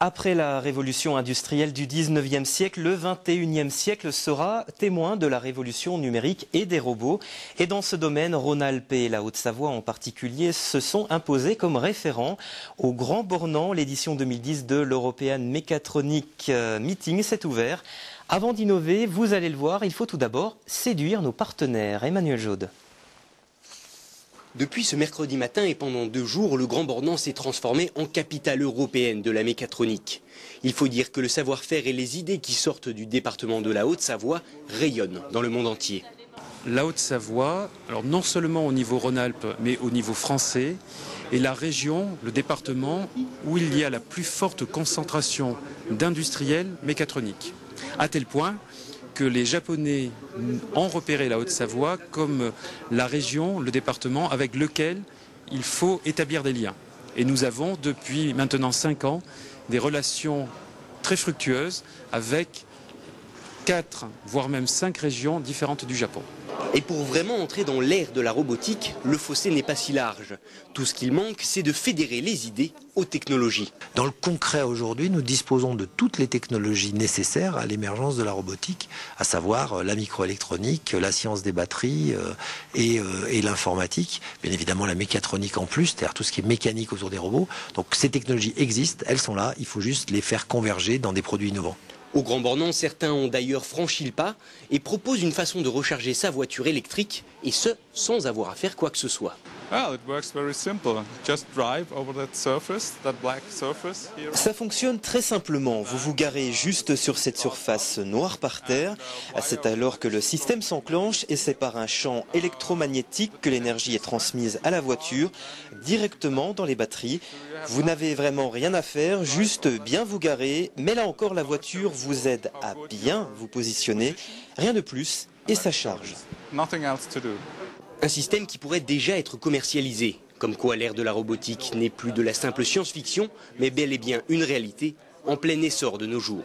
Après la révolution industrielle du 19e siècle, le 21e siècle sera témoin de la révolution numérique et des robots. Et dans ce domaine, Rhône-Alpes et la Haute-Savoie en particulier se sont imposés comme référents. Au Grand Bornand, l'édition 2010 de l'European Mechatronic Meeting s'est ouverte. Avant d'innover, vous allez le voir, il faut tout d'abord séduire nos partenaires. Emmanuel Jaude. Depuis ce mercredi matin et pendant 2 jours, le Grand Bornand s'est transformé en capitale européenne de la mécatronique. Il faut dire que le savoir-faire et les idées qui sortent du département de la Haute-Savoie rayonnent dans le monde entier. La Haute-Savoie, alors non seulement au niveau Rhône-Alpes, mais au niveau français, est la région, le département où il y a la plus forte concentration d'industriels mécatroniques. À tel point que les Japonais ont repéré la Haute-Savoie comme la région, le département avec lequel il faut établir des liens. Et nous avons depuis maintenant 5 ans des relations très fructueuses avec 4, voire même 5 régions différentes du Japon. Et pour vraiment entrer dans l'ère de la robotique, le fossé n'est pas si large. Tout ce qu'il manque, c'est de fédérer les idées aux technologies. Dans le concret aujourd'hui, nous disposons de toutes les technologies nécessaires à l'émergence de la robotique, à savoir la microélectronique, la science des batteries et l'informatique. Bien évidemment la mécatronique en plus, c'est-à-dire tout ce qui est mécanique autour des robots. Donc ces technologies existent, elles sont là, il faut juste les faire converger dans des produits innovants. Au Grand Bornand, certains ont d'ailleurs franchi le pas et proposent une façon de recharger sa voiture électrique, et ce, sans avoir à faire quoi que ce soit. Ça fonctionne très simplement. Vous vous garez juste sur cette surface noire par terre. C'est alors que le système s'enclenche et c'est par un champ électromagnétique que l'énergie est transmise à la voiture directement dans les batteries. Vous n'avez vraiment rien à faire, juste bien vous garer. Mais là encore, la voiture vous aide à bien vous positionner. Rien de plus et ça charge. Un système qui pourrait déjà être commercialisé. Comme quoi l'ère de la robotique n'est plus de la simple science-fiction, mais bel et bien une réalité en plein essor de nos jours.